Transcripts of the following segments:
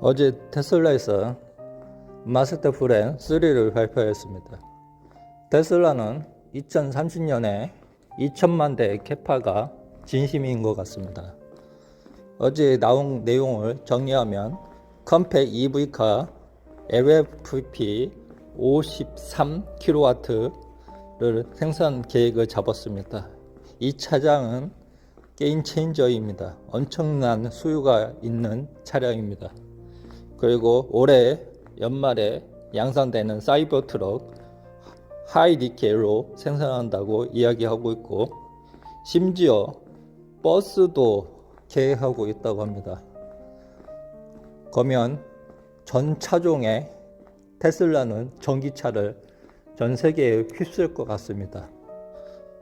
어제 테슬라에서 마스터 프렌 3를 발표했습니다. 테슬라는 2030년에 2천만 대 캐파가 진심인 것 같습니다. 어제 나온 내용을 정리하면 컴팩 EV카 LFP 53kW를 생산 계획을 잡았습니다. 이 차량은 게임 체인저입니다. 엄청난 수요가 있는 차량입니다. 그리고 올해 연말에 양산되는 사이버 트럭 하이니켈로 생산한다고 이야기하고 있고, 심지어 버스도 계획하고 있다고 합니다. 그러면 전 차종에 테슬라는 전기차를 전 세계에 휩쓸 것 같습니다.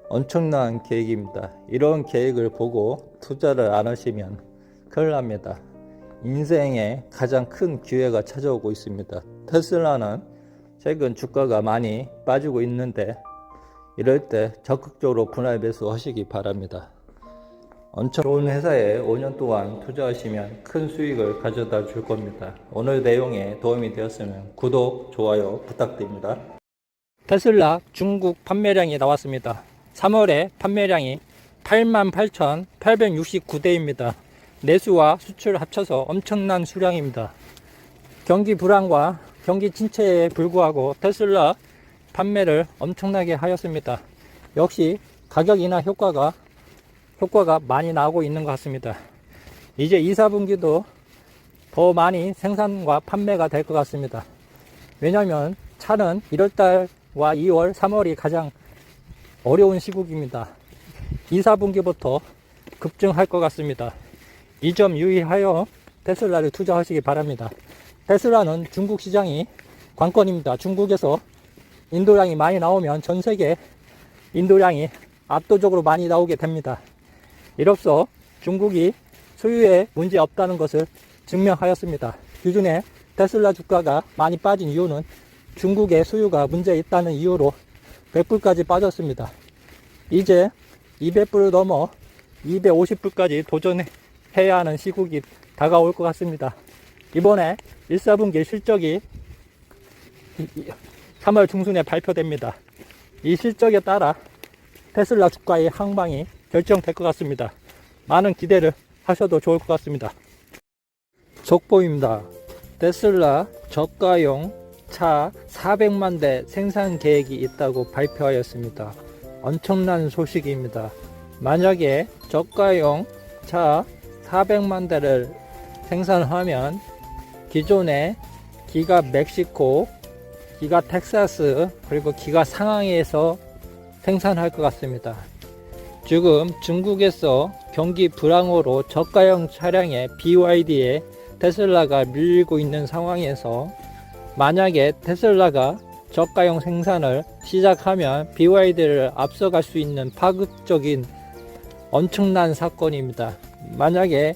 엄청난 계획입니다. 이런 계획을 보고 투자를 안 하시면 큰일 납니다. 인생에 가장 큰 기회가 찾아오고 있습니다. 테슬라는 최근 주가가 많이 빠지고 있는데, 이럴 때 적극적으로 분할 매수 하시기 바랍니다. 엄청 좋은 회사에 5년 동안 투자하시면 큰 수익을 가져다 줄 겁니다. 오늘 내용에 도움이 되었으면 구독, 좋아요 부탁드립니다. 테슬라 중국 판매량이 나왔습니다. 3월에 판매량이 88,869대입니다. 내수와 수출 합쳐서 엄청난 수량입니다. 경기 불황과 경기 침체에 불구하고 테슬라 판매를 엄청나게 하였습니다. 역시 가격이나 효과가 많이 나오고 있는 것 같습니다. 이제 2, 4분기도 더 많이 생산과 판매가 될 것 같습니다. 왜냐하면 차는 1월달과 2월, 3월이 가장 어려운 시국입니다. 2, 4분기부터 급증할 것 같습니다. 이 점 유의하여 테슬라를 투자하시기 바랍니다. 테슬라는 중국 시장이 관건입니다. 중국에서 인도량이 많이 나오면 전 세계 인도량이 압도적으로 많이 나오게 됩니다. 이로써 중국이 수요에 문제 없다는 것을 증명하였습니다. 기존에 테슬라 주가가 많이 빠진 이유는 중국의 수요가 문제 있다는 이유로 100불까지 빠졌습니다. 이제 200불을 넘어 250불까지 도전해야 하는 시국이 다가올 것 같습니다. 이번에 1, 4분기 실적이 3월 중순에 발표됩니다. 이 실적에 따라 테슬라 주가의 항방이 결정될 것 같습니다. 많은 기대를 하셔도 좋을 것 같습니다. 속보입니다. 테슬라 저가용 차 400만 대 생산 계획이 있다고 발표하였습니다. 엄청난 소식입니다. 만약에 저가용 차 400만 대를 생산하면 기존의 기가 멕시코, 기가 텍사스, 그리고 기가 상하이에서 생산할 것 같습니다. 지금 중국에서 경기 불황으로 저가형 차량의 BYD에 테슬라가 밀리고 있는 상황에서, 만약에 테슬라가 저가형 생산을 시작하면 BYD를 앞서갈 수 있는 파급적인 엄청난 사건입니다. 만약에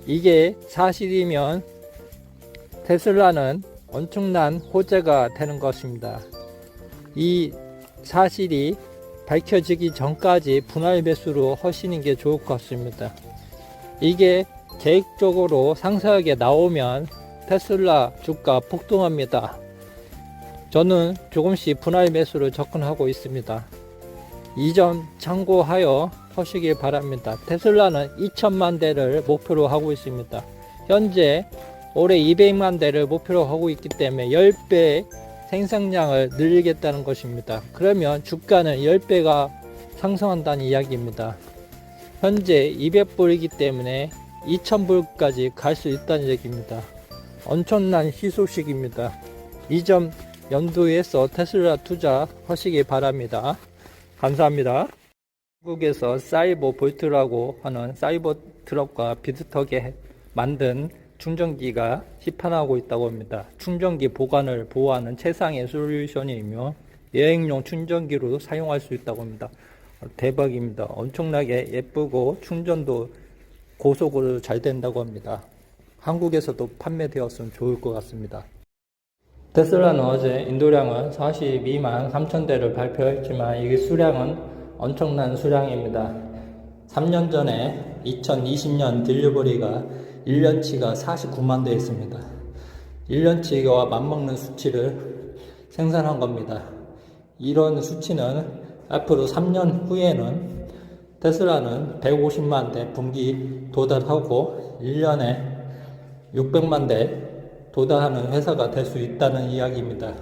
이게 사실이면 테슬라는 엄청난 호재가 되는 것입니다. 이 사실이 밝혀지기 전까지 분할 매수로 하시는 게 좋을 것 같습니다. 이게 계획적으로 상세하게 나오면 테슬라 주가 폭등합니다. 저는 조금씩 분할 매수를 접근하고 있습니다. 이 점 참고하여 하시길 바랍니다. 테슬라는 2천만 대를 목표로 하고 있습니다. 현재 올해 200만 대를 목표로 하고 있기 때문에 10배 생산량을 늘리겠다는 것입니다. 그러면 주가는 10배가 상승한다는 이야기입니다. 현재 200불이기 때문에 2000불까지 갈 수 있다는 얘기입니다. 엄청난 희소식입니다. 이 점 염두에서 테슬라 투자하시기 바랍니다. 감사합니다. 한국에서 사이버 볼트라고 하는 사이버 트럭과 비슷하게 만든 충전기가 시판하고 있다고 합니다. 충전기 보관을 보호하는 최상의 솔루션이며 여행용 충전기로 사용할 수 있다고 합니다. 대박입니다. 엄청나게 예쁘고 충전도 고속으로 잘 된다고 합니다. 한국에서도 판매되었으면 좋을 것 같습니다. 테슬라는 어제 인도량은 42만 3천 대를 발표했지만 이게 수량은 엄청난 수량입니다. 3년 전에 2020년 딜리버리가 1년치가 49만 대 있습니다. 1년치와 맞먹는 수치를 생산한 겁니다. 이런 수치는 앞으로 3년 후에는 테슬라는 150만 대 분기 도달하고 1년에 600만 대 도달하는 회사가 될 수 있다는 이야기입니다.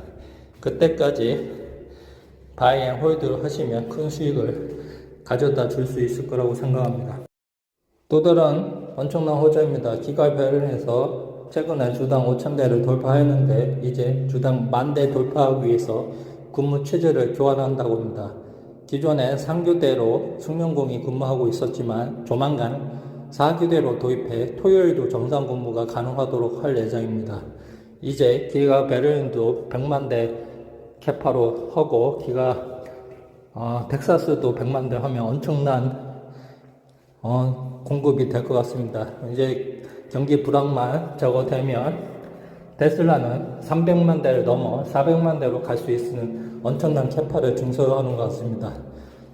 그때까지 바이 앤 홀드를 하시면 큰 수익을 가져다 줄 수 있을 거라고 생각합니다. 또 다른 엄청난 호재입니다. 기가 베를린에서 최근에 주당 5,000대를 돌파했는데 이제 주당 10,000대 돌파하기 위해서 근무 체제를 교환한다고 합니다. 기존에 3교대로 숙련공이 근무하고 있었지만 조만간 4교대로 도입해 토요일도 정상 근무가 가능하도록 할 예정입니다. 이제 기가 베를린도 100만 대 캐파로 하고 텍사스도 100만 대 하면 엄청난 공급이 될 것 같습니다. 이제 경기 불황만 적어되면 테슬라는 300만 대를 넘어 400만 대로 갈 수 있는 엄청난 캐파를 증설하는 것 같습니다.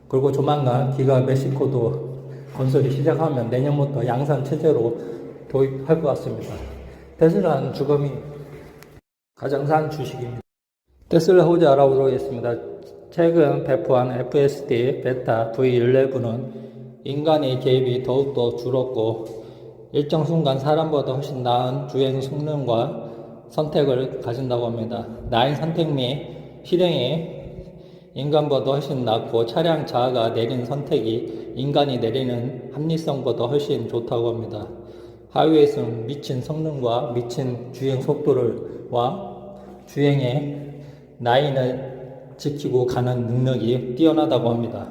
그리고 조만간 기가 멕시코도 건설이 시작하면 내년부터 양산 체제로 도입할 것 같습니다. 테슬라는 주금이 가장 싼 주식입니다. 테슬라 호재 알아보도록 하겠습니다. 최근 배포한 FSD 베타 V11은 인간의 개입이 더욱더 줄었고 일정 순간 사람보다 훨씬 나은 주행 성능과 선택을 가진다고 합니다. 나인 선택 및 실행이 인간보다 훨씬 낫고 차량 자아가 내리는 선택이 인간이 내리는 합리성보다 훨씬 좋다고 합니다. 하위에서는 미친 성능과 미친 주행 속도와 주행의 라인을 지키고 가는 능력이 뛰어나다고 합니다.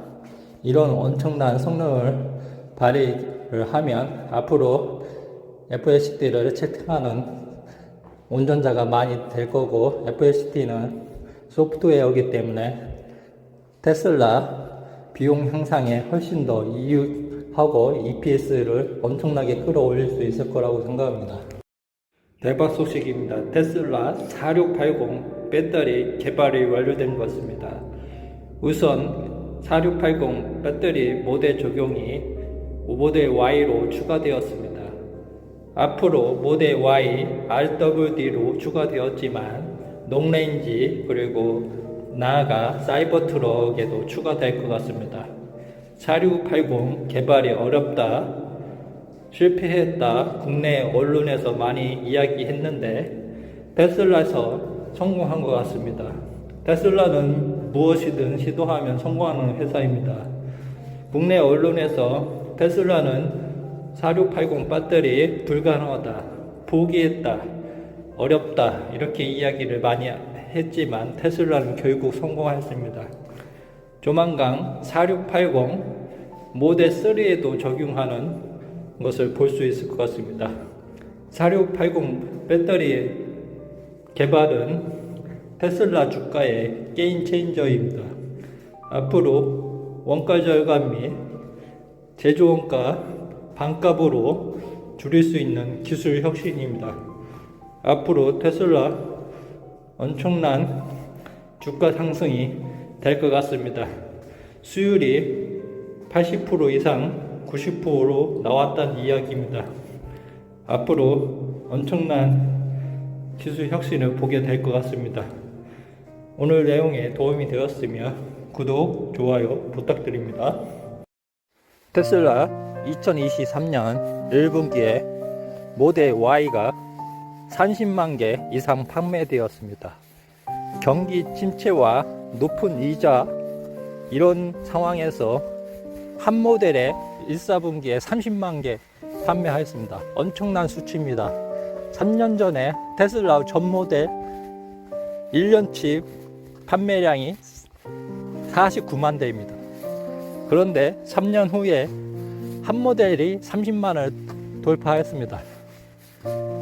이런 엄청난 성능을 발휘를 하면 앞으로 FSD를 채택하는 운전자가 많이 될 거고 FSD는 소프트웨어이기 때문에 테슬라 비용 향상에 훨씬 더 이익하고 EPS를 엄청나게 끌어올릴 수 있을 거라고 생각합니다. 대박 소식입니다. 테슬라 4680 배터리 개발이 완료된 것 같습니다. 우선 4680 배터리 모델 적용이 모델 Y로 추가되었습니다. 앞으로 모델 Y, RWD로 추가되었지만 롱레인지 그리고 나아가 사이버 트럭에도 추가될 것 같습니다. 4680 개발이 어렵다, 실패했다 국내 언론에서 많이 이야기했는데 테슬라에서 성공한 것 같습니다. 테슬라는 무엇이든 시도하면 성공하는 회사입니다. 국내 언론에서 테슬라는 4680 배터리 불가능하다, 포기했다, 어렵다 이렇게 이야기를 많이 했지만 테슬라는 결국 성공했습니다. 조만간 4680 모델 3에도 적용하는 것을 볼 수 있을 것 같습니다. 4680 배터리 개발은 테슬라 주가의 게임 체인저입니다. 앞으로 원가 절감 및 제조 원가 반값으로 줄일 수 있는 기술 혁신입니다. 앞으로 테슬라 엄청난 주가 상승이 될 것 같습니다. 수율이 80% 이상 90%로 나왔다는 이야기입니다. 앞으로 엄청난 기술 혁신을 보게 될 것 같습니다. 오늘 내용에 도움이 되었으면 구독, 좋아요 부탁드립니다. 테슬라 2023년 1분기에 모델 Y가 30만 개 이상 판매되었습니다. 경기 침체와 높은 이자 이런 상황에서 한 모델에 1, 4분기에 30만 개 판매하였습니다. 엄청난 수치입니다. 3년 전에 테슬라 전 모델 1년치 판매량이 49만 대입니다. 그런데 3년 후에 한 모델이 30만을 돌파했습니다.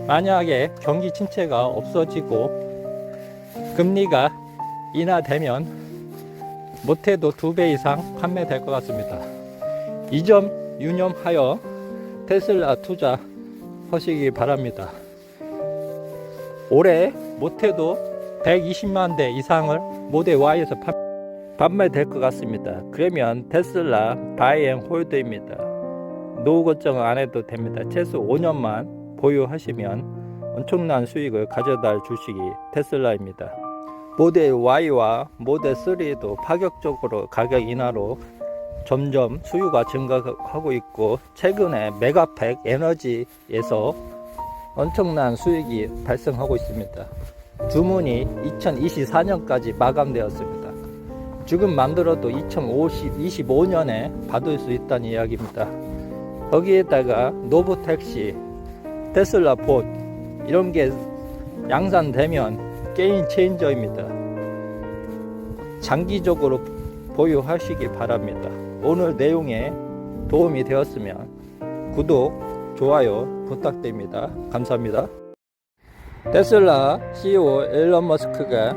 만약에 경기 침체가 없어지고 금리가 인하되면 못해도 2배 이상 판매될 것 같습니다. 이 점 유념하여 테슬라 투자하시기 바랍니다. 올해 못해도 120만 대 이상을 모델 Y에서 판매될 것 같습니다. 그러면 테슬라 바이 앤 홀드입니다. 노후 걱정 안 해도 됩니다. 최소 5년만 보유하시면 엄청난 수익을 가져다 주시기 테슬라입니다. 모델 Y와 모델 3도 파격적으로 가격 인하로 점점 수요가 증가하고 있고, 최근에 메가팩 에너지에서 엄청난 수익이 발생하고 있습니다. 주문이 2024년까지 마감되었습니다. 지금 만들어도 2025년에 받을 수 있다는 이야기입니다. 거기에다가 노브택시, 테슬라 봇 이런 게 양산되면 게임 체인저입니다. 장기적으로 보유하시기 바랍니다. 오늘 내용에 도움이 되었으면 구독, 좋아요 부탁드립니다. 감사합니다. 테슬라 CEO 일론 머스크가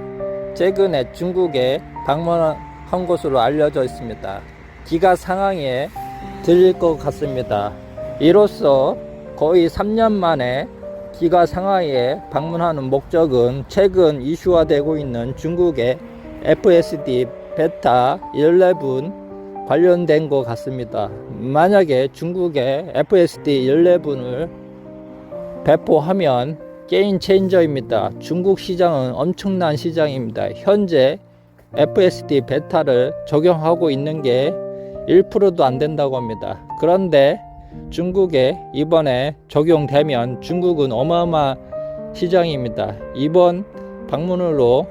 최근에 중국에 방문한 것으로 알려져 있습니다. 기가 상황에 들릴 것 같습니다. 이로써 거의 3년 만에 기가 상하이에 방문하는 목적은 최근 이슈화되고 있는 중국의 FSD 베타 11 관련된 것 같습니다. 만약에 중국의 FSD 11을 배포하면 게임 체인저입니다. 중국 시장은 엄청난 시장입니다. 현재 FSD 베타를 적용하고 있는 게 1%도 안 된다고 합니다. 그런데 중국에 이번에 적용되면 중국은 어마어마한 시장입니다. 이번 방문으로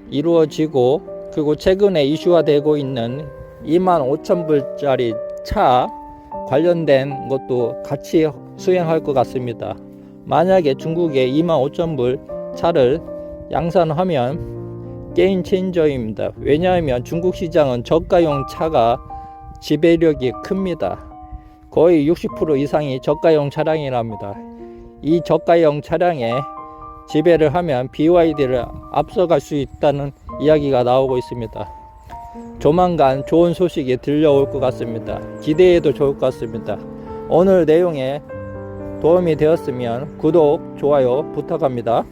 이루어지고, 그리고 최근에 이슈화되고 있는 25,000불짜리 차 관련된 것도 같이 수행할 것 같습니다. 만약에 중국에 25,000불 차를 양산하면 게임 체인저입니다. 왜냐하면 중국 시장은 저가용 차가 지배력이 큽니다. 거의 60% 이상이 저가용 차량이랍니다. 이 저가용 차량에 지배를 하면 BYD를 앞서갈 수 있다는 이야기가 나오고 있습니다. 조만간 좋은 소식이 들려올 것 같습니다. 기대해도 좋을 것 같습니다. 오늘 내용에 도움이 되었으면 구독, 좋아요 부탁합니다.